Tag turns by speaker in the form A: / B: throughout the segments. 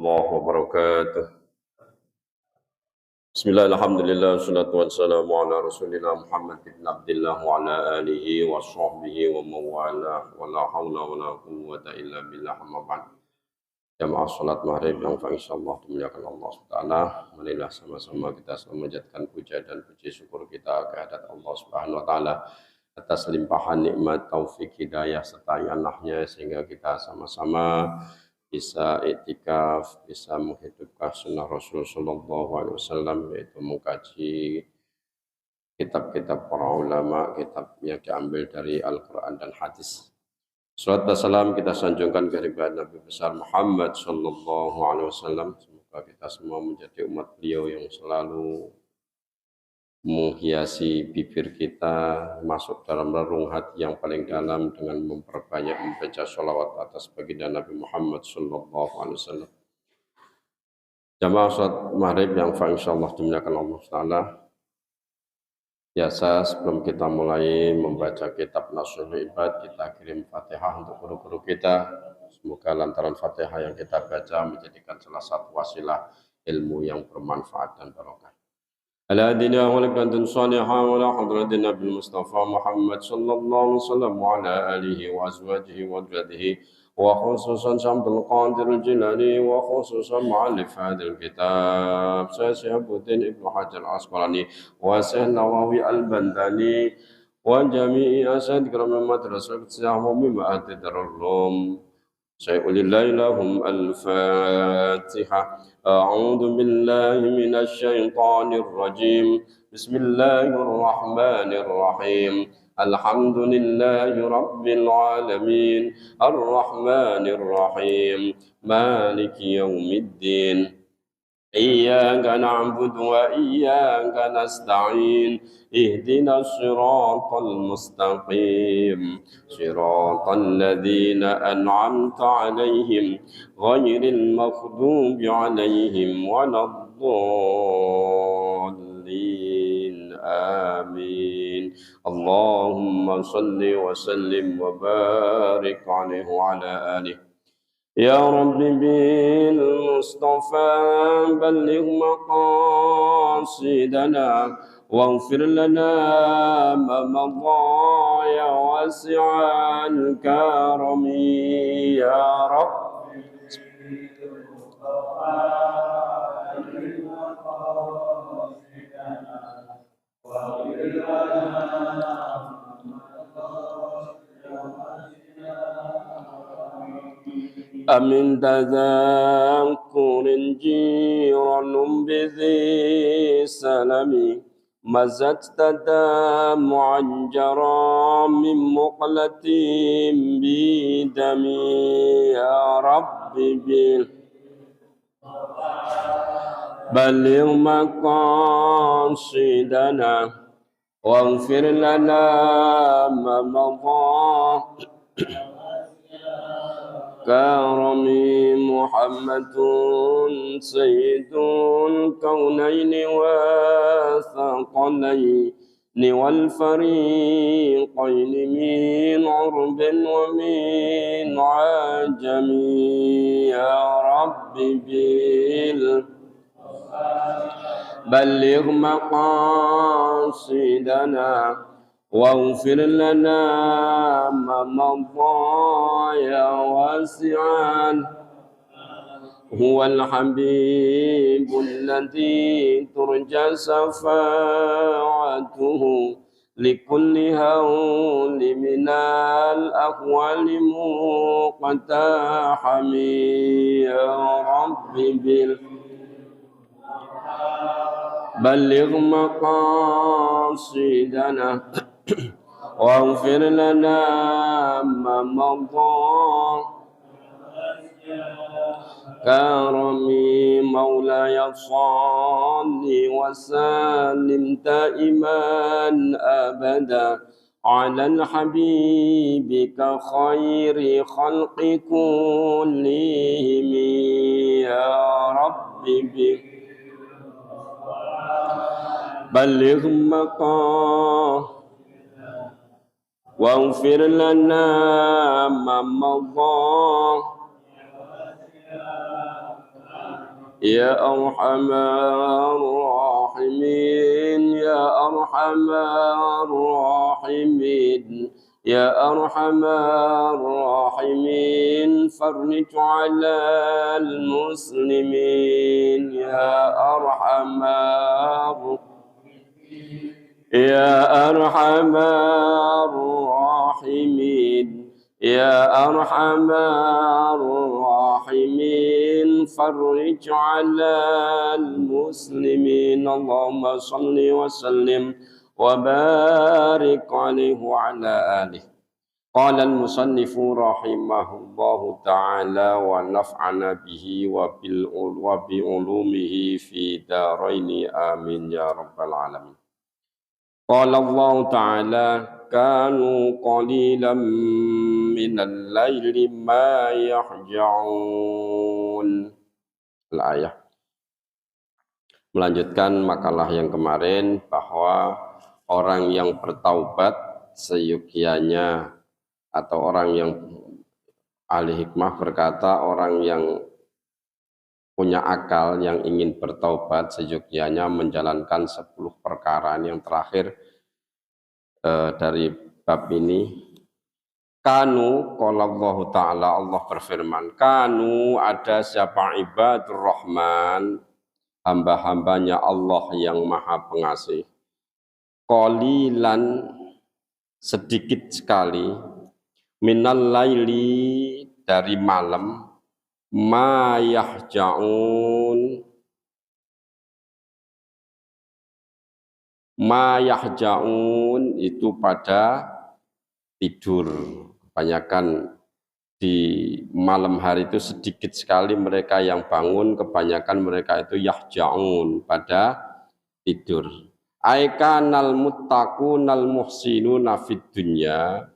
A: warahmatullahi wabarakatuh. Bismillah, alhamdulillah, salatu wassalamu ala rasulillah Muhammad ibn Abdillah wa ala alihi wa sahbihi wa mawala wa la hawla wa la quwwata illa billah amma ba'd. Jamaah salat maghrib yang insyaallah dimuliakan Allah SWT. Marilah sama-sama kita selalu menjadikan puja dan puji syukur kita kehadirat Allah Subhanahu wa taala atas limpahan nikmat taufik hidayah serta anahnya sehingga kita sama-sama bisa iktikaf, bisa menghidupkan sunnah Rasul sallallahu alaihi wasallam, yaitu mengkaji kitab-kitab para ulama, kitab yang diambil dari Al-Quran dan hadis. Salawat dan salam kita sanjungkan kepada Nabi besar Muhammad sallallahu alaihi wasallam. Semoga kita semua menjadi umat beliau yang selalu menghiasi bibir kita masuk dalam relung hati yang paling dalam dengan memperbanyak membaca sholawat atas baginda Nabi Muhammad sallallahu alaihi wasallam. Jamaah salat maghrib yang insyaallah dimuliakan Allah Taala. Biasa sebelum kita mulai membaca kitab Nasrul Ibad, kita kirim Fatihah untuk guru-guru kita. Semoga lantaran Fatihah yang kita baca menjadikan salah satu wasilah ilmu yang bermanfaat dan barokah. على دينا ولكنة صالحة ولا حضرة النبي المصطفى محمد صلى الله عليه وسلم وعلى آله وأزواجه وأولاده وخصوصا شمس القادر الجلالي وخصوصا مؤلف هذا الكتاب شيخ الدين ابن حجر العسقلاني وشيخ النووي البنداني وجميع أساتذة كرام مدرسة ومما دار العلوم. سيقول الله لهم الفاتحة. أعوذ بالله من الشيطان الرجيم. بسم الله الرحمن الرحيم. الحمد لله رب العالمين الرحمن الرحيم مالك يوم الدين إياك نعبد وإياك نستعين اهدنا الصراط المستقيم صراط الذين أنعمت عليهم غير المغضوب عليهم ولا الضالين آمين. اللهم صل وسلم وبارك عليه وعلى آله. يا رب بالمصطفى بلغ مقاصدنا واغفر لنا ما مضى يا واسع الكرم يا رب. أمن تذكر جيران بذي سلم مزجت دمعا جرى من مقلة بدمي يا رب بلغ مقاصدنا واغفر لنا ما مضى كرمي محمد سيد الكونين والثقلين والفريقين من عرب ومن عجم يا رب بلغ مقاصدنا واغفر لنا ما مضى يا واسعا هو الحبيب الذي ترجى شفاعته لكل هول من الأقوال مقتحم يا رب بلغ مقاصدنا واغفر لنا ما مضى كرمي مولاي صل وسلم دائما أبدا على الحبيبك خير خلق كلهم يا رب بلغ مقاصدنا واغفر لنا ما مضى يا أرحم الراحمين يا أرحم الراحمين يا أرحم الراحمين فرج على المسلمين يا أرحم يا أرحم الراحمين يا أرحم الراحمين فرج على المسلمين اللهم صل وسلم وبارك عليه وعلى آله. قال المصنف رحمه الله تعالى ونفعنا به وبعلومه في دارين آمين يا رب العالمين. قال الله تعالى كانوا قليلا من الليل ما يهجعون. Al-ayah. Melanjutkan makalah yang kemarin bahwa orang yang bertaubat seyogianya atau orang yang ahli hikmah berkata orang yang punya akal yang ingin bertaubat seyogianya menjalankan 10 perkara yang terakhir dari bab ini. Kanu qala Allah Ta'ala, Allah berfirman, kanu ada siapa ibadur rahman, hamba-hambanya Allah yang maha pengasih, qalilan sedikit sekali, minal laili dari malam, ma yahja'un itu pada tidur. Kebanyakan di malam hari itu sedikit sekali mereka yang bangun, kebanyakan mereka itu yahja'un pada tidur. Aikanal muttaqunal muhsinuna fid dunya,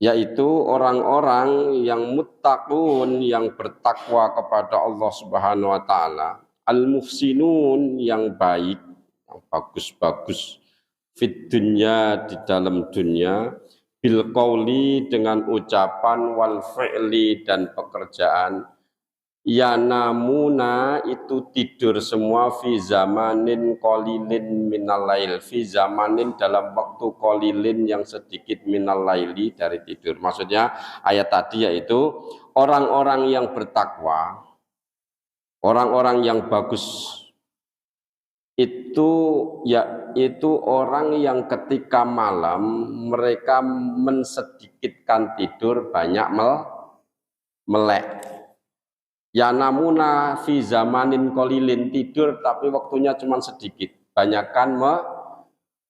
A: yaitu orang-orang yang muttaqun, yang bertakwa kepada Allah Subhanahu wa taala, al-muhsinun yang baik, yang bagus-bagus, fit dunya di dalam dunia, bil qauli dengan ucapan, wal fi'li dan pekerjaan, yanamuna itu tidur semua, fi zamanin qalilin minal lail, fi zamanin dalam waktu qalilin yang sedikit minal laili dari tidur. Maksudnya ayat tadi yaitu orang-orang yang bertakwa, orang-orang yang bagus itu yaitu orang yang ketika malam mereka mensedikitkan tidur, banyak melek. Yanamuna fi zamanin qalilin, tidur tapi waktunya cuma sedikit, banyakkan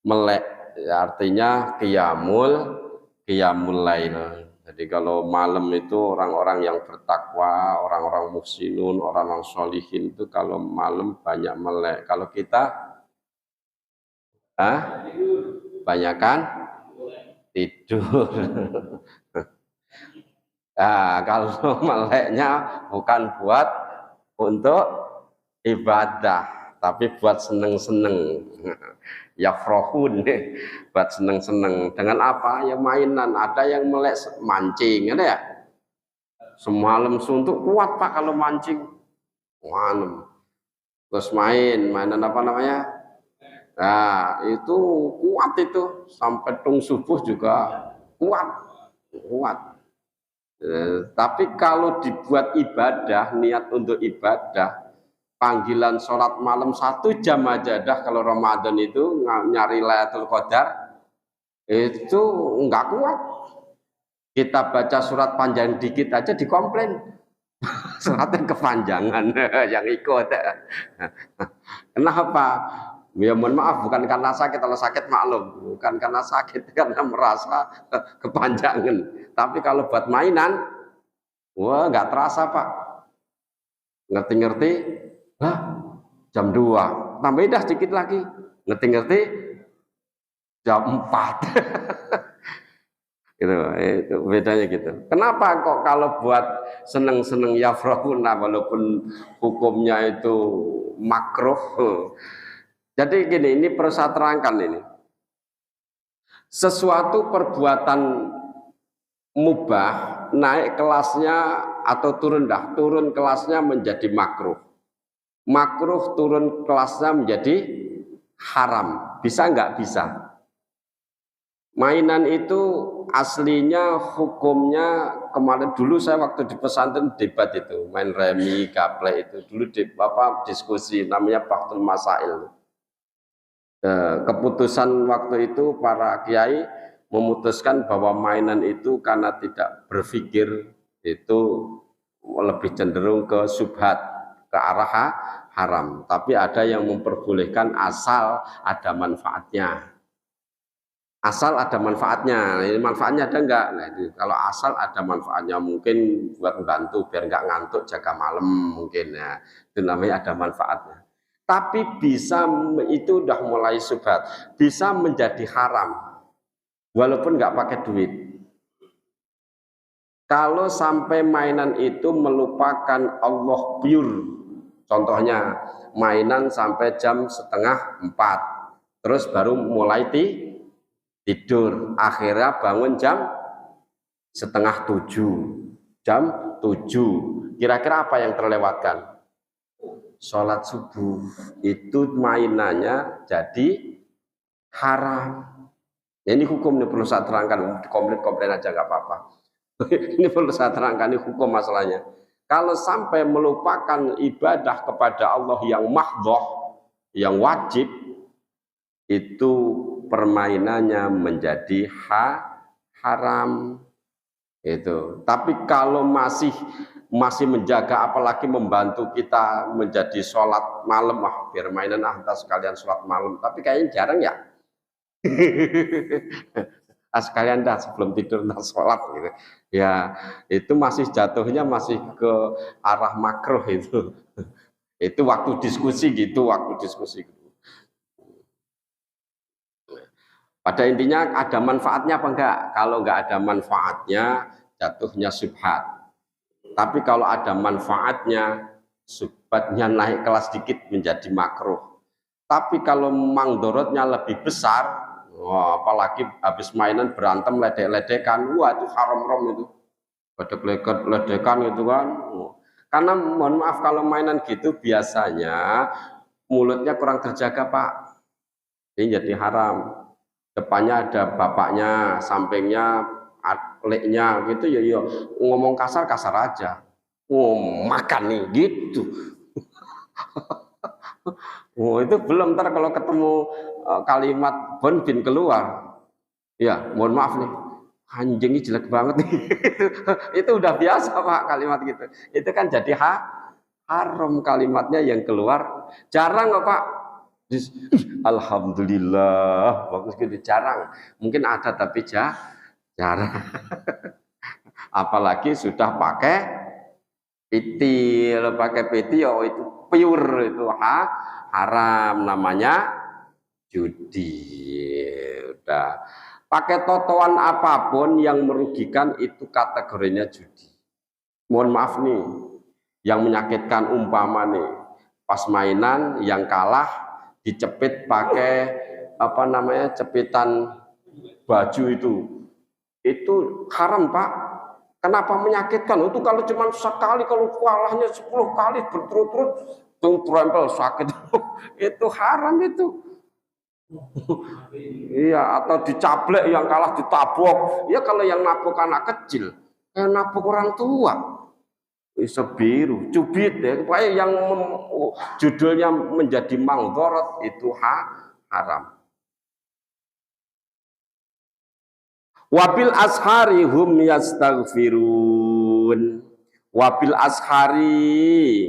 A: melek, artinya qiyamul lail. Jadi kalau malam itu orang-orang yang bertakwa, orang-orang muhsinun, orang-orang sholihin itu kalau malam banyak melek. Kalau kita banyakkan tidur. Nah, kalau meleknya bukan buat untuk ibadah, tapi buat seneng-seneng. Ya frohun, buat seneng-seneng. Dengan apa? Ya mainan. Ada yang melek mancing, ada ya? Semalam suntuk kuat Pak kalau mancing. Malam. Terus mainan apa namanya? Nah, itu kuat itu. Sampai tung subuh juga kuat. Tapi kalau dibuat ibadah, niat untuk ibadah, panggilan sholat malam 1 jam aja dah kalau Ramadan itu nyari Lailatul Qadar itu enggak kuat. Kita baca surat panjang dikit aja dikomplain. Suratnya kepanjangan yang ikut. Kenapa? Ya mohon maaf, bukan karena sakit, kalau sakit maklum, bukan karena sakit, karena merasa kepanjangan. Tapi kalau buat mainan, wah nggak terasa Pak. Ngerti-ngerti, jam 2, tambah dah sedikit lagi. Ngerti-ngerti, jam 4. Gitu, itu bedanya gitu. Kenapa kok kalau buat seneng-seneng yafrahuna walaupun hukumnya itu makruh. Jadi gini, ini perlu saya terangkan ini. Sesuatu perbuatan mubah naik kelasnya atau turun kelasnya menjadi makruh. makruh turun kelasnya menjadi haram. Bisa nggak? Bisa. Mainan itu aslinya hukumnya kemarin dulu saya waktu di pesantren debat itu main remi, gaplek itu dulu diskusi namanya Baktul Masail. Keputusan waktu itu para kiai memutuskan bahwa mainan itu karena tidak berpikir itu lebih cenderung ke subhat, ke arah haram. Tapi ada yang memperbolehkan asal ada manfaatnya. Asal ada manfaatnya, ini manfaatnya ada enggak? Nah, kalau asal ada manfaatnya mungkin buat membantu biar enggak ngantuk jaga malam mungkin ya, itu namanya ada manfaatnya. Tapi bisa itu udah mulai subhat, bisa menjadi haram walaupun enggak pakai duit. Kalau sampai mainan itu melupakan Allah pure, contohnya mainan sampai jam 3:30, terus baru mulai tidur, akhirnya bangun jam 6:30, jam 7. Kira-kira apa yang terlewatkan? Sholat subuh. Itu mainannya jadi haram. Ya, ini hukum, ini perlu saya terangkan, komplit aja nggak apa-apa. Ini perlu saya terangkan, ini hukum masalahnya. Kalau sampai melupakan ibadah kepada Allah yang mahdhah, yang wajib, itu permainannya menjadi haram itu. Tapi kalau masih menjaga, apalagi membantu kita menjadi sholat malam, biar mainan entah sekalian sholat malam, tapi kayaknya jarang ya. Sekalian dah sebelum tidur entah sholat gitu ya, itu masih jatuhnya masih ke arah makruh itu. Itu waktu diskusi gitu. Pada intinya ada manfaatnya apa enggak? Kalau enggak ada manfaatnya, jatuhnya subhat. Tapi kalau ada manfaatnya, subhatnya naik kelas sedikit menjadi makruh. Tapi kalau mangdorotnya lebih besar, apalagi habis mainan berantem ledek-ledekan, wah itu haram-haram itu. Ledek-ledekan itu kan. Karena mohon maaf kalau mainan gitu biasanya mulutnya kurang terjaga Pak. Ini jadi haram. Depannya ada bapaknya, sampingnya adiknya gitu ya, ngomong kasar aja. Makan nih gitu. Itu belum, ntar kalau ketemu kalimat bon bin keluar. Ya, mohon maaf nih. Anjing ini jelek banget nih. Itu udah biasa Pak kalimat gitu. Itu kan jadi haram kalimatnya yang keluar. Jarang kok Pak. Alhamdulillah, bagus gitu, jarang. Mungkin ada tapi jarang. Apalagi sudah pakai pitil, oh itu pure, itu haram, namanya judi. Udah pakai totoan apapun yang merugikan itu kategorinya judi. Mohon maaf nih, yang menyakitkan umpama nih, pas mainan yang kalah dicepit pakai cepitan baju itu haram Pak. Kenapa menyakitkan? Itu kalau cuma sekali, kalau kalahnya 10 kali berturut-turut terempel sakit. Itu haram itu. Iya, atau dicablek yang kalah ditabok. Ya kalau yang nabok anak kecil, yang nabok orang tua. Sebiru, cubit ya, supaya yang judulnya menjadi mangdorot itu haram. Wabil ashari hum yastaghfirun. Wabil ashari,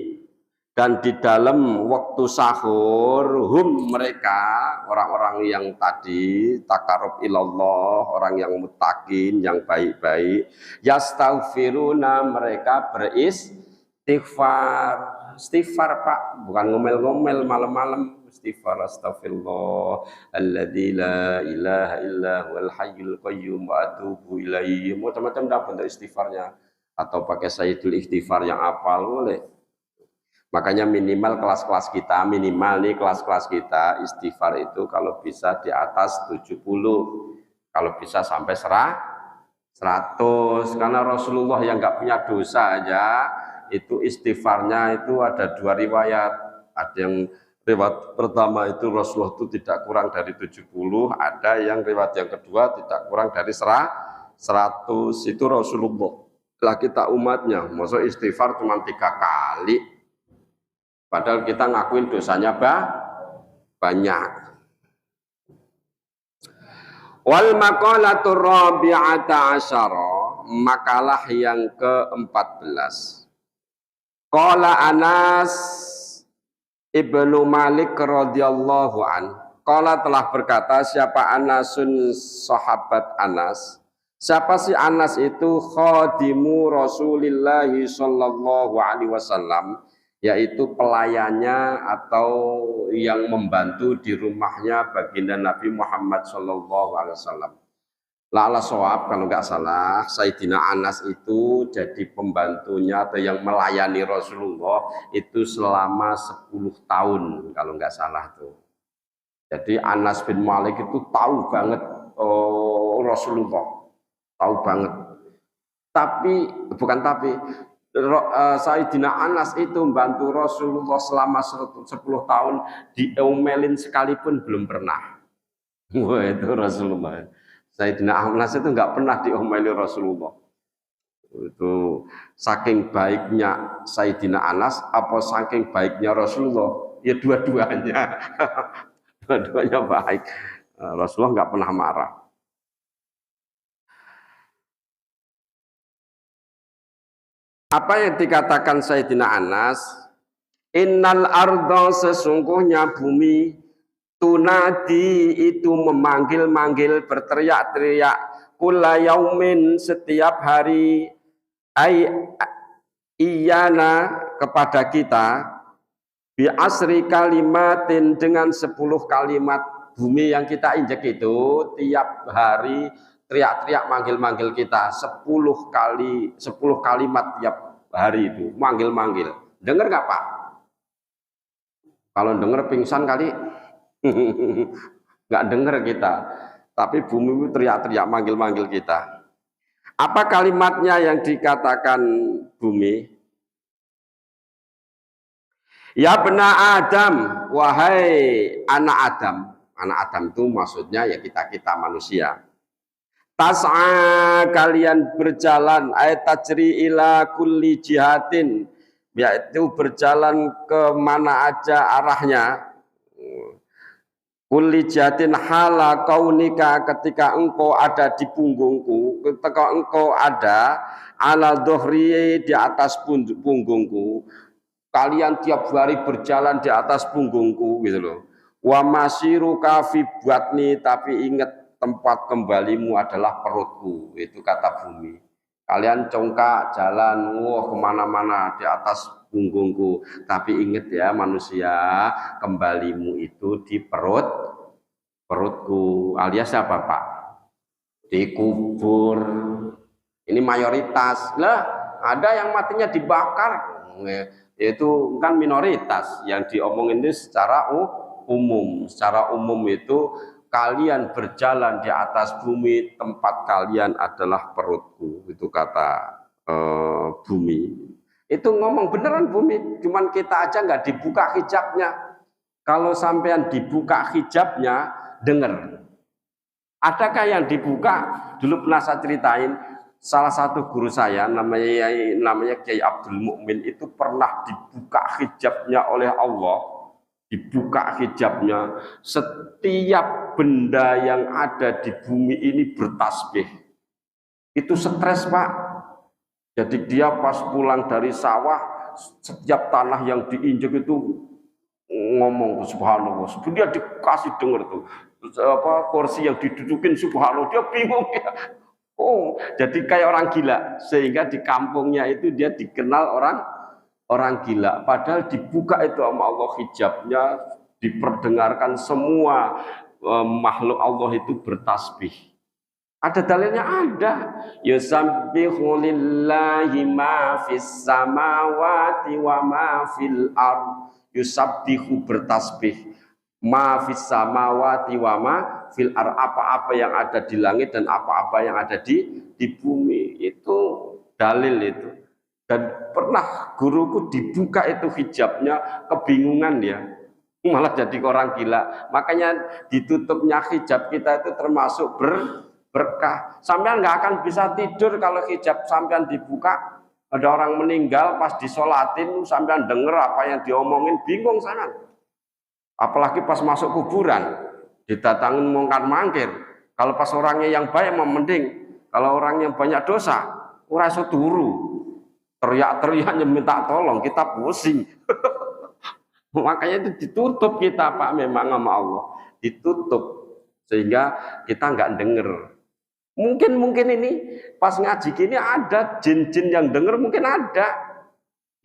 A: dan di dalam waktu sahur, hum mereka, orang-orang yang tadi takarub ilallah, orang yang muttaqin, yang baik-baik, yastaghfiruna, mereka beristighfar. Istighfar Pak, bukan ngomel-ngomel malam-malam. Istighfar, astagfirullah alladzi la ilaha illa huwal hayyul qayyum wa atubu ilaihi. Macam-macam dah bentuk istighfarnya, atau pakai sayyidul istighfar yang apal boleh. Makanya minimal kelas-kelas kita, istighfar itu kalau bisa di atas 70, kalau bisa sampai 100. Karena Rasulullah yang nggak punya dosa aja, itu istighfarnya itu ada 2 riwayat. Ada yang riwayat pertama itu Rasulullah itu tidak kurang dari 70, ada yang riwayat yang kedua tidak kurang dari 100. Itu Rasulullah. Lah kita umatnya, maksud istighfar cuma 3 kali. Padahal kita ngakuin dosanya banyak. Wal maqalatu rabi'ata asyara, makalah yang ke-14. Qala Anas Ibnu Malik radhiyallahu an, qala telah berkata, siapa Anasun, sahabat Anas. Siapa si Anas itu? Khadimu Rasulillah sallallahu alaihi wasallam, yaitu pelayannya atau yang membantu di rumahnya baginda Nabi Muhammad sallallahu alaihi wasallam. La'ala shawab kalau nggak salah, Sayyidina Anas itu jadi pembantunya atau yang melayani Rasulullah itu selama 10 tahun kalau nggak salah tuh. Jadi Anas bin Malik itu tahu banget Rasulullah, tahu banget. Sayyidina Anas itu membantu Rasulullah selama 10 tahun, diomelin sekalipun belum pernah. Wah, itu Rasulullah. Sayyidina Anas itu nggak pernah diomeli Rasulullah. Itu saking baiknya Sayyidina Anas apa saking baiknya Rasulullah? Ya dua-duanya. Dua-duanya baik. Rasulullah nggak pernah marah. Apa yang dikatakan Sayyidina Anas? Innal arda, sesungguhnya bumi, tunadi itu memanggil-manggil, berteriak-teriak, kulla yaumin, setiap hari, iyana, kepada kita, bi asri kalimatin, dengan 10 kalimat. Bumi yang kita injek itu tiap hari teriak-teriak manggil-manggil kita 10 kalimat tiap hari itu manggil-manggil. Dengar nggak Pak? Kalau dengar pingsan kali. Nggak dengar kita, tapi bumi itu teriak-teriak manggil-manggil kita. Apa kalimatnya yang dikatakan bumi? Ya bena Adam, wahai anak Adam. Anak Adam itu maksudnya ya kita manusia. Tas'a, kalian berjalan, ayat tajri ila kulli jihatin, yaitu berjalan ke mana aja arahnya. Kulli jihatin hala kaunika, ketika engkau ada di punggungku, ketika engkau ada ala dhuhri, di atas punggungku. Kalian tiap hari berjalan di atas punggungku gitu loh. Wa masiruka fi batni, tapi ingat tempat kembalimu adalah perutku, itu kata bumi. Kalian congkak jalan kemana-mana di atas punggungku, tapi ingat ya manusia, kembalimu itu di perutku, alias apa Pak? Dikubur. Ini mayoritas lah, ada yang matinya dibakar, itu kan minoritas. Yang diomongin ini secara umum. Secara umum itu kalian berjalan di atas bumi, tempat kalian adalah perutku, itu kata bumi. Itu ngomong beneran bumi, cuman kita aja nggak dibuka hijabnya. Kalau sampean dibuka hijabnya, dengar. Adakah yang dibuka? Dulu pernah saya ceritain, salah satu guru saya namanya Kiai Abdul Mukmin itu pernah dibuka hijabnya oleh Allah. Dibuka hijabnya, setiap benda yang ada di bumi ini bertasbih. Itu stres Pak. Jadi dia pas pulang dari sawah, setiap tanah yang diinjak itu ngomong subhanallah. Dia dikasih dengar tuh kursi yang didudukin subhanallah, dia bingung ya. Oh, jadi kayak orang gila, sehingga di kampungnya itu dia dikenal orang gila. Padahal dibuka itu sama Allah hijabnya, diperdengarkan semua makhluk Allah itu bertasbih. Ada dalilnya, ada. Yusabbihu lillahi ma fis samawati wa ma fil ard. Yusabbihu, bertasbih, ma fis samawati wa ma fil ard, apa-apa yang ada di langit dan apa-apa yang ada di bumi. Itu dalil itu. Dan pernah guruku dibuka itu hijabnya, kebingungan dia, malah jadi orang gila. Makanya ditutupnya hijab kita itu termasuk berkah. Sampean nggak akan bisa tidur kalau hijab sampean dibuka. Ada orang meninggal pas disolatin, sampean denger apa yang diomongin, bingung sana. Apalagi pas masuk kuburan, didatangin mungkar mangkir. Kalau pas orangnya yang baik mending. Kalau orang yang banyak dosa, ora iso turu. Teriak-teriaknya minta tolong, kita pusing. Makanya itu ditutup kita Pak, memang sama Allah. Ditutup sehingga kita nggak denger. Mungkin ini pas ngaji gini ada jin-jin yang denger, mungkin ada.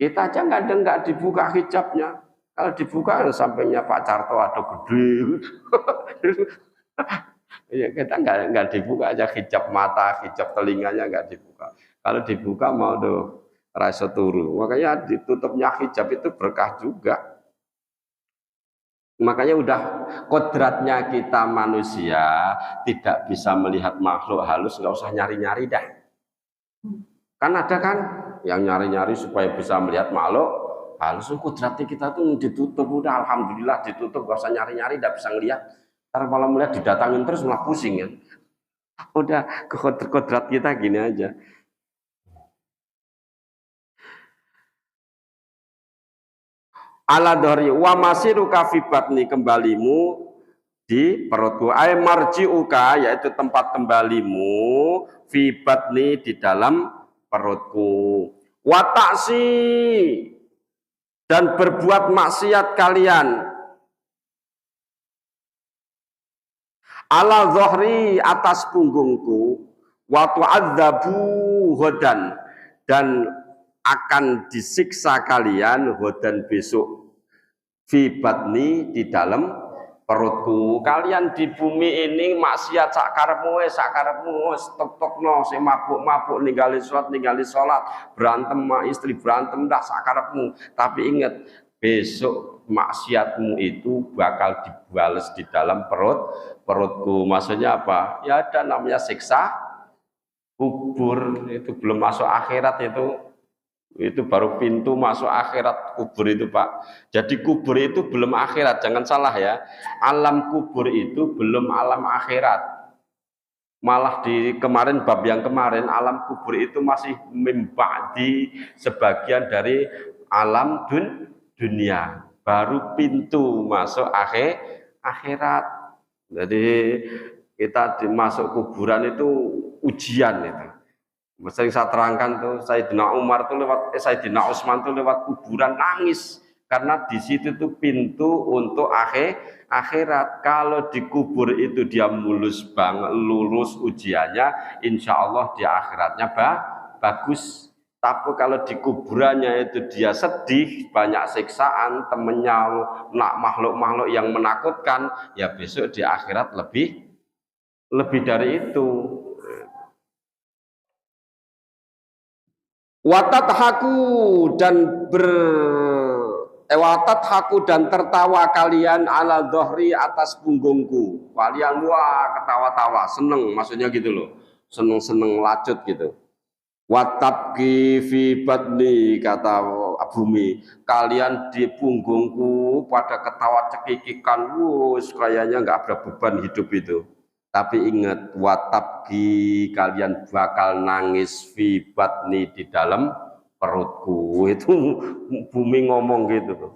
A: Kita aja nggak dibuka hijabnya. Kalau dibuka sampingnya Pak Carto ada gede. Ya, kita nggak dibuka aja hijab mata, hijab telinganya nggak dibuka. Kalau dibuka mau tuh rasa turu. Makanya ditutupnya hijab itu berkah juga. Makanya udah kodratnya kita manusia tidak bisa melihat makhluk halus, nggak usah nyari-nyari dah. Kan ada kan yang nyari-nyari supaya bisa melihat makhluk halus. Kodratnya kita tuh ditutup, udah alhamdulillah ditutup, nggak usah nyari-nyari, nggak bisa ngelihat. Karena kalau melihat didatangin terus malah pusing ya. Udah kodrat kita gini aja. Ala dhari wa masiruka fi batni, kembalimu di perutku, ay marji'uka, yaitu tempat kembalimu, fi batni, di dalam perutku, wa ta'si, dan berbuat maksiat kalian, ala dhahri, atas punggungku, wa tu'adzabu hodan, dan akan disiksa kalian hodan besok, fi batni, di dalam perutku. Kalian di bumi ini maksiat sakarepmu tok-tokno, sing mabuk-mabuk ninggali sholat, berantem sama istri, berantem dah sakarepmu. Tapi ingat, besok maksiatmu itu bakal dibales di dalam perutku. Maksudnya apa? Ya ada namanya siksa kubur, itu belum masuk akhirat, itu baru pintu masuk akhirat kubur itu Pak. Jadi kubur itu belum akhirat, jangan salah ya. Alam kubur itu belum alam akhirat. Malah di kemarin, bab yang kemarin, alam kubur itu masih membadi sebagian dari alam dunia. Baru pintu masuk akhirat. Jadi kita masuk kuburan itu ujian itu. Sering saya terangkan tuh, Sayyidina Umar tuh Sayyidina Utsman tuh lewat kuburan nangis karena di situ tuh pintu untuk akhirat. Kalau di kubur itu dia mulus banget, lulus ujiannya, insya Allah di akhiratnya bagus. Tapi kalau di kuburannya itu dia sedih, banyak siksaan, temennya makhluk-makhluk yang menakutkan, ya besok di akhirat lebih dari itu. Watathaku dan tertawa kalian ala dhahri, atas punggungku. Kalian wah ketawa-tawa, seneng, maksudnya gitu loh. Seneng-seneng lacut gitu. Watabki fi batni, kata bumi, kalian di punggungku pada ketawa cekikikan, kayaknya nggak ada beban hidup itu. Tapi ingat, watabki, kalian bakal nangis, fi batni, di dalam perutku. Itu bumi ngomong gitu tuh.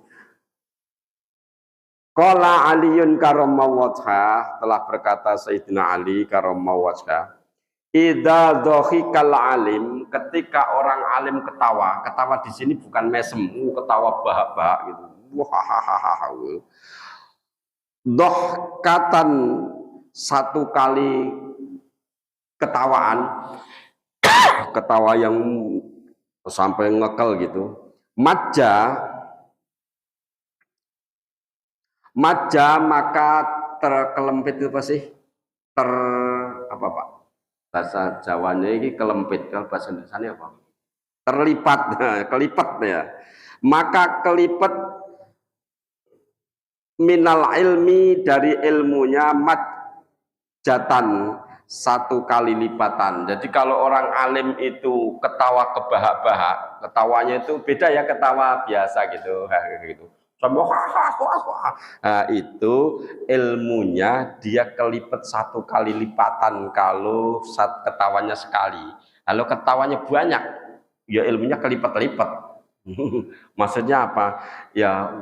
A: Qala Aliyun karramallahu wajhah, telah berkata Sayyidina Ali karramallahu wajhah, idza dhahikal alim, ketika orang alim ketawa. Ketawa di sini bukan mesem, ketawa bahak-bahak gitu. Wahahaha. Dhahkatan, satu kali ketawaan, ketawa yang sampai ngekel gitu. Maja, maka terkelempit itu apa sih? Apa Pak? Bahasa Jawanya ini kelempit, kalau bahasa Indonesianya apa? Terlipat, kelipat ya. Maka kelipat minal ilmi, dari ilmunya, jatan, 1 kali lipatan. Jadi kalau orang alim itu ketawa kebahak-bahak, ketawanya itu beda ya ketawa biasa gitu, gitu. Nah, itu ilmunya dia kelipet 1 kali lipatan kalau ketawanya sekali. Kalau ketawanya banyak, ya ilmunya kelipet-lipet. Maksudnya apa? Ya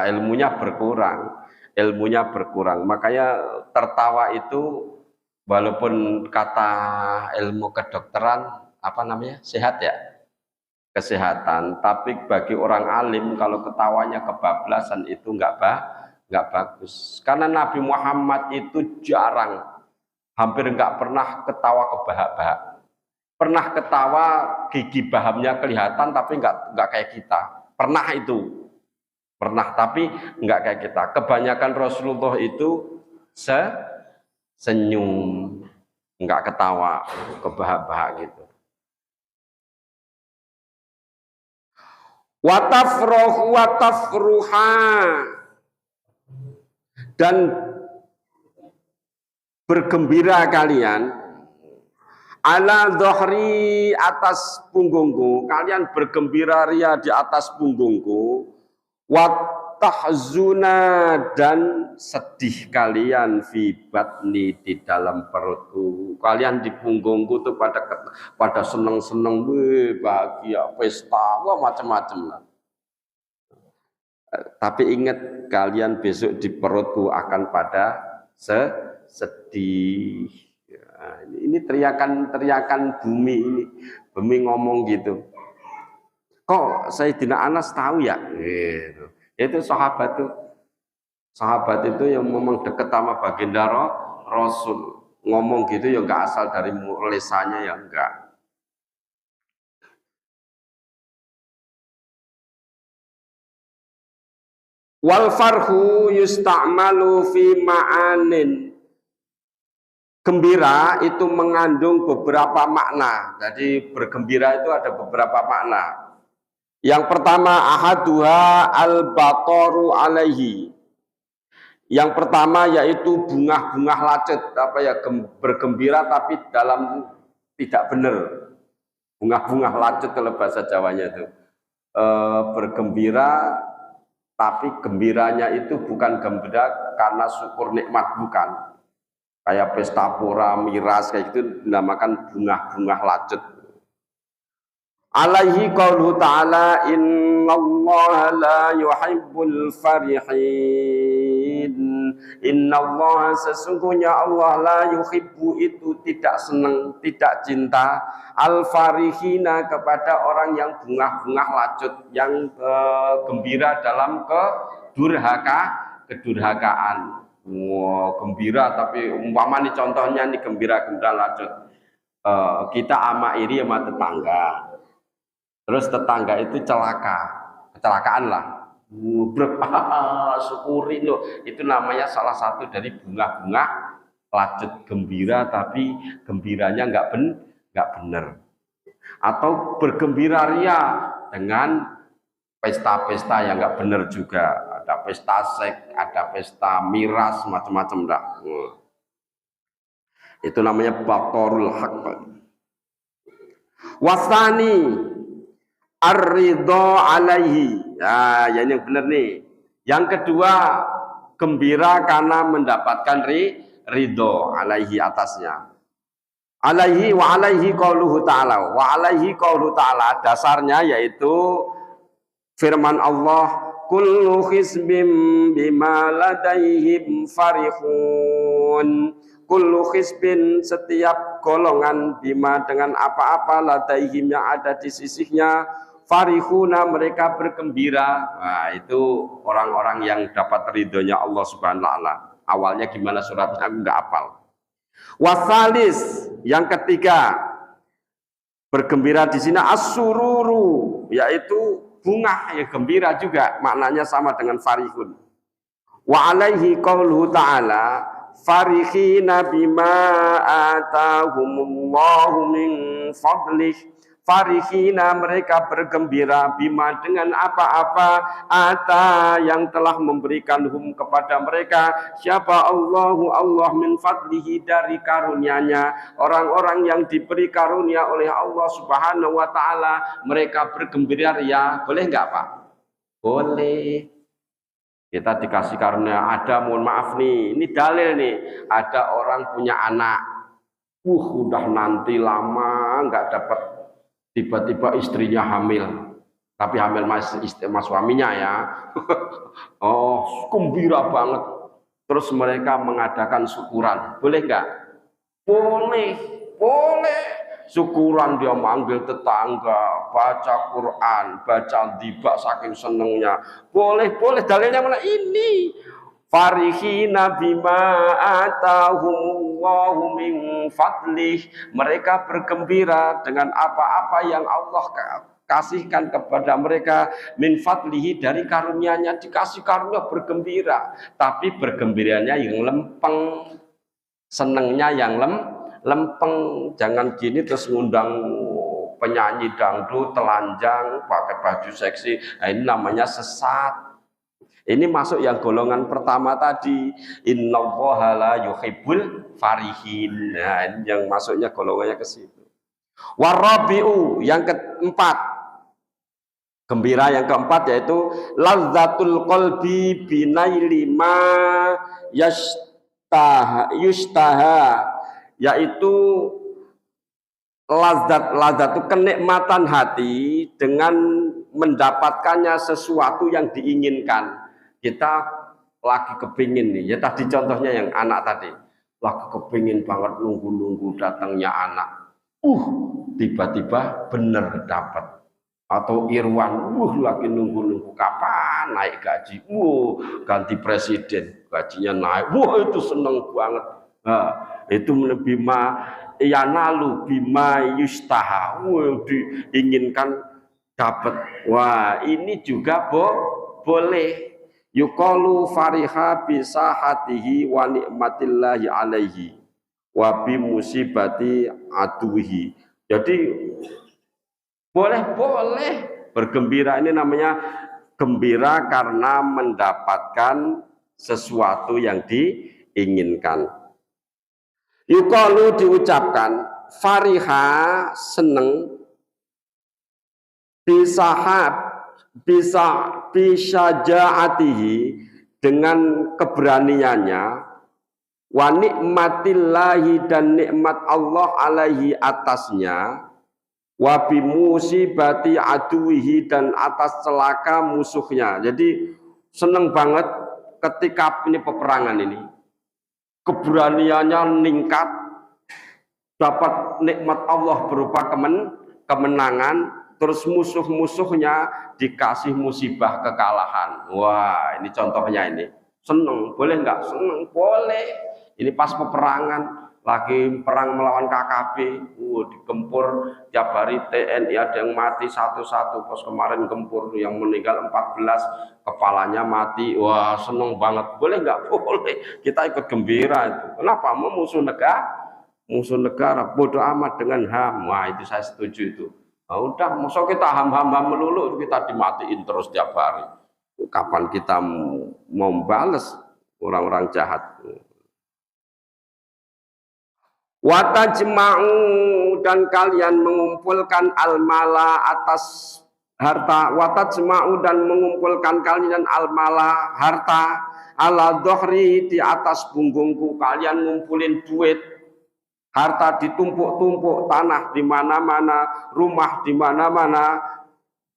A: ilmunya berkurang. Makanya tertawa itu walaupun kata ilmu kedokteran apa namanya? Sehat ya? Kesehatan, tapi bagi orang alim kalau ketawanya kebablasan itu nggak bagus. Karena Nabi Muhammad itu jarang, hampir nggak pernah ketawa kebahak-bahak. Pernah ketawa gigi bahamnya kelihatan tapi nggak kayak kita. Pernah tapi nggak kayak kita. Kebanyakan Rasulullah itu senyum, nggak ketawa kebahak-bahak gitu. Watafruha, dan bergembira kalian ala dhahri, atas punggungku, kalian bergembira ria di atas punggungku. Watahzuna, dan sedih kalian fi batni, di dalam perutku. Kalian di punggungku tuh pada seneng-seneng, bahagia, pesta, macam-macam lah. Tapi ingat, kalian besok di perutku akan pada sedih. Ya, ini teriakan bumi ini. Bumi ngomong gitu. Kok Sayyidina Anas tahu ya? Gitu. Itu sahabat itu yang memang dekat sama baginda Rasul. Ngomong gitu ya enggak asal dari lisannya, ya enggak. Wal farhu yusta'malu fi ma'anin. Gembira itu mengandung beberapa makna. Jadi bergembira itu ada beberapa makna. Yang pertama, ahaduha al-bataru alaihi. Yang pertama yaitu bungah-bungah lacut, bergembira tapi dalam tidak benar. Bungah-bungah lacut kalau bahasa Jawanya itu. Bergembira tapi gembiranya itu bukan gembira karena syukur nikmat, bukan. Kayak pesta pora, miras kayak gitu dinamakan bungah-bungah lacut. Alaihi qauluhu ta'ala, innallaha la yuhibbul farihin. Innallaha, sesungguhnya Allah, la yuhibbu, itu tidak senang, tidak cinta, al-farihina, kepada orang yang bungah-bungah lacut, yang gembira dalam kedurhakaan. Wow, gembira tapi umpama nih contohnya nih gembira lacut. Kita ama iri sama tetangga. Terus tetangga itu kecelakaan lah. Syukuri loh. Itu namanya salah satu dari bunga-bunga lacut, gembira tapi gembiranya nggak benar. Atau bergembira ria dengan pesta-pesta yang nggak benar juga. Ada pesta seks, ada pesta miras, macam-macam dah. Itu namanya batorul haq. Wasani ar-ridho alaihi. Ya, ini yang benar nih. Yang kedua, gembira karena mendapatkan ridho alaihi, atasnya. Alaihi wa alaihi qauluhu ta'ala. Wa alaihi qauluhu ta'ala, dasarnya yaitu firman Allah, kullu hizbim bima ladaihim farihun. Kullu hizbin, setiap golongan, bima, dengan apa-apa, ladaihim, yang ada di sisinya, farihuna, mereka bergembira. Nah, itu orang-orang yang dapat ridhonya Allah Subhanahu wa ta'ala. Awalnya gimana suratnya aku enggak hafal. Wasalis, yang ketiga, bergembira di sini as-sururu, yaitu bunga, ya gembira juga, maknanya sama dengan farihun. Wa alaihi qauluhu ta'ala, farihina bima atahumullahu min fadlih. farihina mereka bergembira bima dengan apa-apa ata yang telah memberikan kepada mereka siapa Allah min fadlihi dari karunia-Nya. Orang-orang yang diberi karunia oleh Allah Subhanahu wa taala mereka bergembira ya. Boleh enggak, Pak? Boleh. Kita dikasih karunia, ada mohon maaf nih, ini dalil nih, ada orang punya anak, udah nanti lama nggak dapat, tiba-tiba istrinya hamil, tapi hamil mas suaminya ya, oh gembira banget, terus mereka mengadakan syukuran, boleh nggak? Boleh, boleh. Syukuran dia manggil tetangga, baca Quran, baca dibak saking senengnya. Boleh, boleh. Dalilnya mana? Ini. Farihina bima atahumullahu min fadlih. Mereka bergembira dengan apa-apa yang Allah kasihkan kepada mereka min fadlihi dari karunia-Nya. Dikasih karunia bergembira, tapi bergembiranya yang lempeng, senengnya yang lempeng. Jangan gini terus ngundang penyanyi dangdut telanjang pakai baju seksi, nah, ini namanya sesat. Ini masuk yang golongan pertama tadi, innallaha la yuhibbul farihin. Nah, ini yang masuknya golongannya ke situ. Warabiu yang keempat, gembira yang keempat yaitu lazzatul qalbi binaili ma yustaha, yaitu lazat itu kenikmatan hati dengan mendapatkannya sesuatu yang diinginkan. Kita lagi kepingin nih, ya tadi contohnya yang anak tadi, lagi kepingin banget nunggu datangnya anak, tiba-tiba bener dapat. Atau Irwan, lagi nunggu kapan naik gaji, ganti presiden, gajinya naik, itu seneng banget. Nah, itu bima yanalu bima yustaha, diinginkan dapat. Wah, ini juga boleh. Yuqalu fariha bisa hatihi wa nikmatillahi alaihi wa bi musibati aduhi. Jadi boleh bergembira, ini namanya gembira karena mendapatkan sesuatu yang diinginkan. Yuqalu diucapkan fariha seneng, bisa jaatihi dengan keberaniannya, wa nikmatillahi dan nikmat Allah alaihi atasnya, wa bi musibati aduwihi dan atas celaka musuhnya. Jadi seneng banget ketika ini peperangan ini, keberaniannya meningkat, dapat nikmat Allah berupa kemenangan, terus musuh-musuhnya dikasih musibah kekalahan. Wah, ini contohnya ini. Seneng, boleh nggak? Seneng, boleh. Ini pas peperangan, lagi perang melawan KKB, digempur tiap hari TNI, ada yang mati satu-satu. Pas kemarin gempur yang meninggal 14, kepalanya mati. Wah, seneng banget. Boleh nggak? Boleh. Kita ikut gembira itu. Kenapa? Mau musuh negara bodoh amat dengan HAM. Wah, itu saya setuju itu. Nah, udah, masa kita ham melulu, kita dimatiin terus tiap hari. Kapan kita mau membalas orang-orang jahat? Watajma'u dan kalian mengumpulkan al-mala atas harta, watajma'u dan mengumpulkan kalian al-mala harta, ala dohri di atas punggungku, kalian ngumpulin duit, harta ditumpuk-tumpuk, tanah di mana-mana, rumah di mana-mana,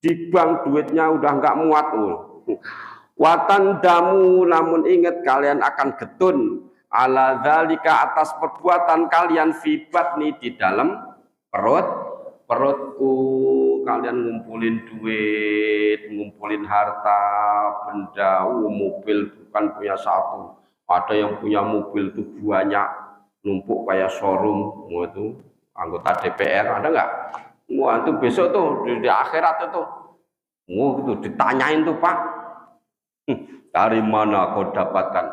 A: di bank duitnya udah nggak muat. Watan damu, namun ingat kalian akan getun ala dzalika atas perbuatan kalian fi batni di dalam perutku. Kalian ngumpulin duit, ngumpulin harta, benda, mobil bukan punya satu, ada yang punya mobil itu banyak, numpuk kayak showroom. Itu anggota DPR ada nggak? Wah, itu besok tuh di akhirat itu, itu ditanyain tuh, Pak, dari mana kau dapatkan?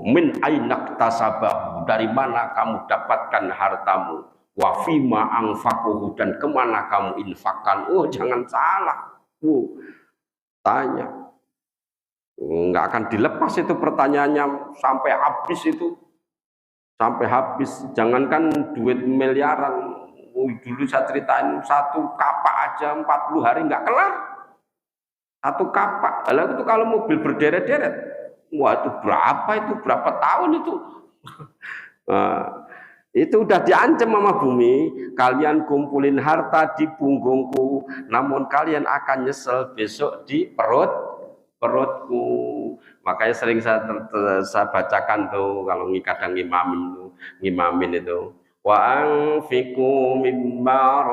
A: Min ainak tasabahu, dari mana kamu dapatkan hartamu? wa fima anfaquhu, dan kemana kamu infakkan. Oh, jangan salah. Tanya. Nggak akan dilepas itu pertanyaannya sampai habis itu. Sampai habis. Jangankan duit miliaran. Dulu saya ceritain satu kapak aja 40 hari nggak kelar. Satu kapak. Lalu itu kalau mobil berderet-deret. Wah, itu berapa itu? Berapa tahun itu? Nah, itu udah diancam sama bumi, kalian kumpulin harta di punggungku, namun kalian akan nyesel besok di perutku. Makanya sering saya bacakan tuh kalau kadang ngimamin itu, wa anfiqu mimma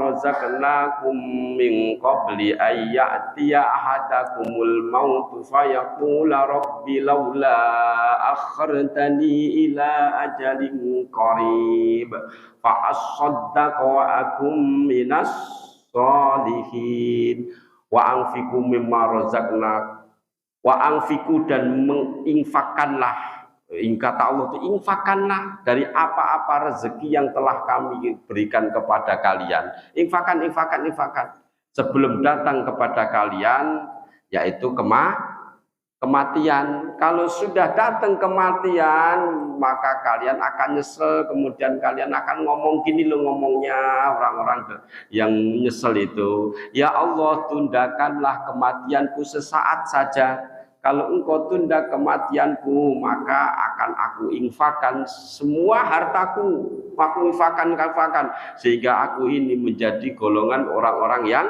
A: razaqnakum min qabli an ya'tiya ahadakumul mautu fayaqula rabbi laula akhartani ila ajalin qarib fa asaddaqa wa akum minas sholihin. Wa anfiqu mimma razaqnakum, wa anfiqu, dan menginfakkanlah. Kata Allah itu, infakkanlah dari apa-apa rezeki yang telah kami berikan kepada kalian. Infakkan sebelum datang kepada kalian, yaitu kematian. Kalau sudah datang kematian, maka kalian akan nyesel. Kemudian kalian akan ngomong gini loh ngomongnya orang-orang yang nyesel itu, ya Allah, tundakanlah kematianku sesaat saja. Kalau engkau tunda kematianku, maka akan aku infakkan semua hartaku. Aku infakkan, sehingga aku ini menjadi golongan orang-orang yang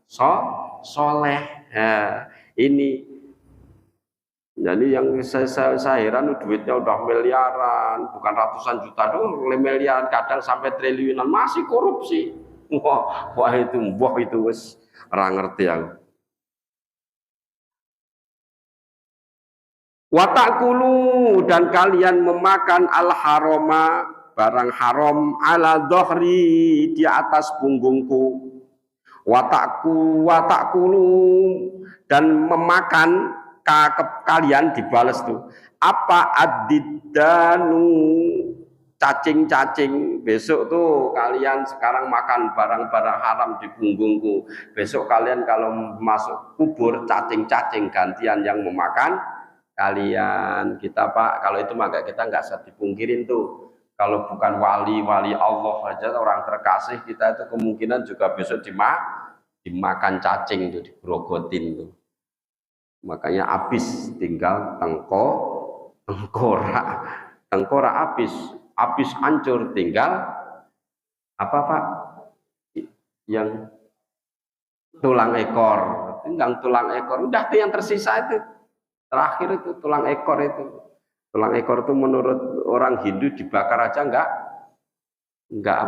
A: soleh. Nah, ini. Jadi yang saya heran, duitnya udah miliaran, bukan ratusan juta dong, miliaran, kadang sampai triliunan, masih korupsi. Wah itu wes orang ngerti aku. Watakulu, dan kalian memakan al-haroma, barang haram, ala dohri, di atas punggungku. Watakulu, dan memakan kalian dibalas tuh. Apa adidanu, cacing-cacing. Besok tuh kalian sekarang makan barang-barang haram di punggungku. Besok kalian kalau masuk kubur, cacing-cacing gantian yang memakan kalian. Kita Pak, kalau itu maka kita nggak usah dipungkirin tuh, kalau bukan wali Allah aja, orang terkasih kita itu kemungkinan juga besok dimakan cacing tuh, digrogotin tuh. Makanya habis tinggal tengkorak habis hancur, tinggal apa Pak, yang tulang ekor, udah tuh yang tersisa itu. Terakhir itu tulang ekor itu. Tulang ekor itu menurut orang Hindu dibakar aja enggak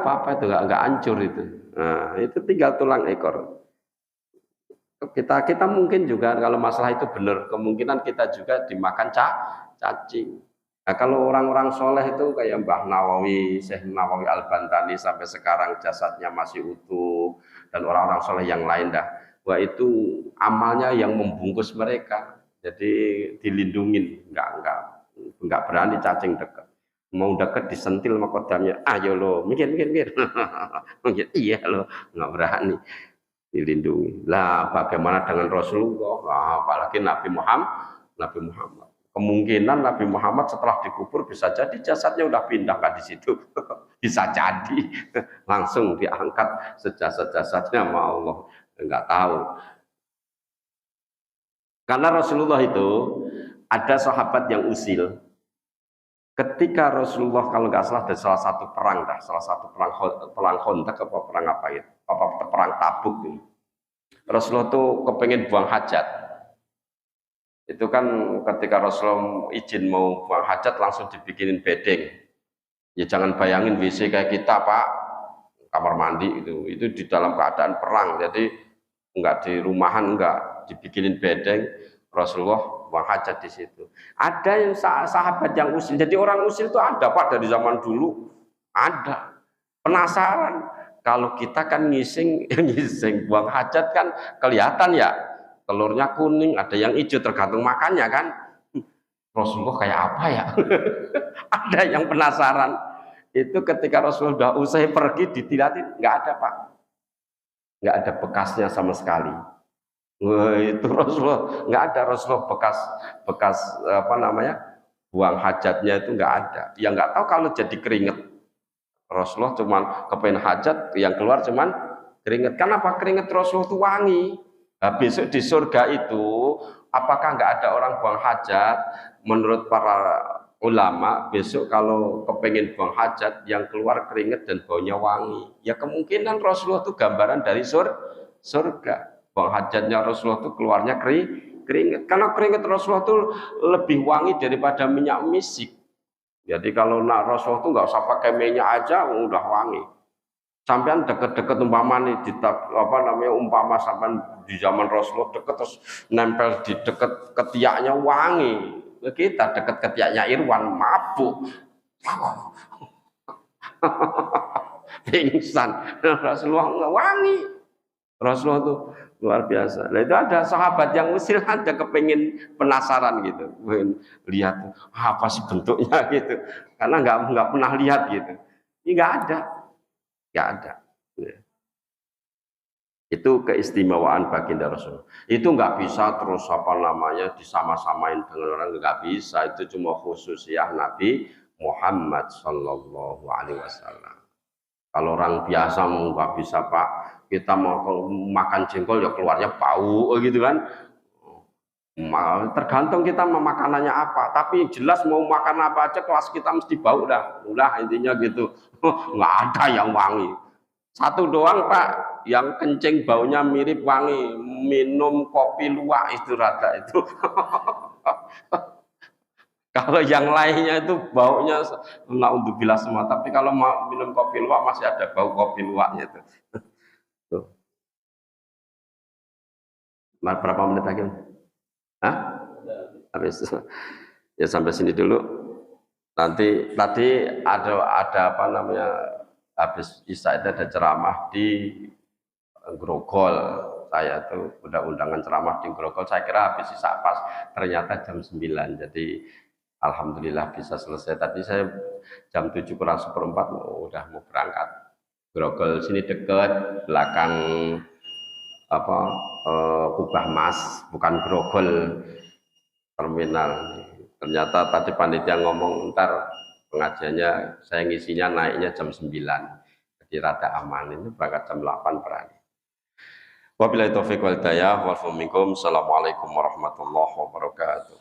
A: apa-apa itu, enggak hancur itu. Nah, itu tinggal tulang ekor. Kita mungkin juga kalau masalah itu benar, kemungkinan kita juga dimakan cacing. Nah, kalau orang-orang soleh itu kayak Mbah Nawawi, Syekh Nawawi Al-Bantani sampai sekarang jasadnya masih utuh, dan orang-orang soleh yang lain dah. Wah, itu amalnya yang membungkus mereka. Jadi dilindungin, enggak berani cacing dekat. Mau dekat disentil makodamnya, ayo lo, mikir. Mungkin iya lo, enggak berani, dilindungi. Lah bagaimana dengan Rasulullah? Apalagi Nabi Muhammad. Kemungkinan Nabi Muhammad setelah dikubur bisa jadi jasadnya udah pindah di situ. Bisa jadi langsung diangkat sejasad-jasadnya sama Allah. Enggak tahu. Karena Rasulullah itu ada sahabat yang usil. Ketika Rasulullah kalau nggak salah dari salah satu perang Khandaq apa perang apa ya? Perang Tabuk ini. Rasulullah tuh kepengen buang hajat. Itu kan ketika Rasulullah izin mau buang hajat langsung dibikinin bedeng. Ya jangan bayangin WC kayak kita Pak, kamar mandi itu di dalam keadaan perang. Jadi enggak di rumahan, enggak, dibikinin bedeng. Rasulullah buang hajat di situ. Ada yang sahabat yang usil. Jadi orang usil itu ada Pak dari zaman dulu. Ada. Penasaran. Kalau kita kan ngising buang hajat kan kelihatan ya. Telurnya kuning, ada yang hijau tergantung makannya kan. Rasulullah kayak apa ya? Ada yang penasaran. Itu ketika Rasulullah udah usai pergi dilihatin, nggak ada Pak. Nggak ada bekasnya sama sekali. Wah, itu Rasulullah nggak ada, Rasulullah bekas apa namanya buang hajatnya itu nggak ada. Ya nggak tahu kalau jadi keringet. Rasulullah cuman kepengen hajat, yang keluar cuman keringet. Kenapa keringet Rasulullah itu wangi? Nah, besok di surga itu apakah nggak ada orang buang hajat? Menurut para ulama, besok kalau kepengen buang hajat yang keluar keringet dan baunya wangi, ya kemungkinan Rasulullah itu gambaran dari surga. Buang hajatnya Rasulullah itu keluarnya keringet. Karena keringet Rasulullah itu lebih wangi daripada minyak misik. Jadi kalau nak Rasulullah itu nggak usah pakai minyak aja udah wangi. Sampean deket-deket umpama nih di apa namanya umpama sampean di zaman Rasulullah deket terus nempel di deket ketiaknya wangi. Kita deket ketiaknya Irwan mabuk. Pingsan. Rasulullah nggak wangi. Rasulullah itu luar biasa. Nah itu ada sahabat yang usil ada kepengin penasaran gitu, lihat apa sih bentuknya gitu, karena nggak pernah lihat gitu. Ini nggak ada. Itu keistimewaan baginda Rasul. Itu nggak bisa terus apa namanya disama-samain dengan orang, nggak bisa. Itu cuma khusus ya Nabi Muhammad Sallallahu Alaihi Wasallam. Kalau orang biasa nggak bisa Pak, kita mau makan jengkol ya keluarnya bau gitu kan. Tergantung kita mau makanannya apa. Tapi jelas mau makan apa aja kelas kita mesti bau dah. Udah intinya gitu. Nggak ada yang wangi. Satu doang Pak, yang kencing baunya mirip wangi, minum kopi luwak itu rada itu. Kalau yang lainnya itu baunya naudzubillah semua. Tapi kalau mau minum kopi luwak masih ada bau kopi luwaknya itu. Tuh. Berapa menit lagi? Hah? Habis. Ya sampai sini dulu. Nanti tadi ada apa namanya? Habis Isya itu ada ceramah di Grogol. Saya tuh udah undangan ceramah di Grogol. Saya kira habis Isya pas, ternyata jam 9. Jadi alhamdulillah bisa selesai. Tadi saya jam 7 kurang seperempat udah mau berangkat. Grogol sini dekat, belakang apa Kubah Mas, bukan Grogol terminal. Ternyata tadi panitia ngomong ntar pengajiannya saya ngisinya naiknya jam 9. Jadi rada aman, ini berangkat jam 8 berani. Wabillahi taufiq wal hidayah wal minkum. Assalamualaikum warahmatullahi wabarakatuh.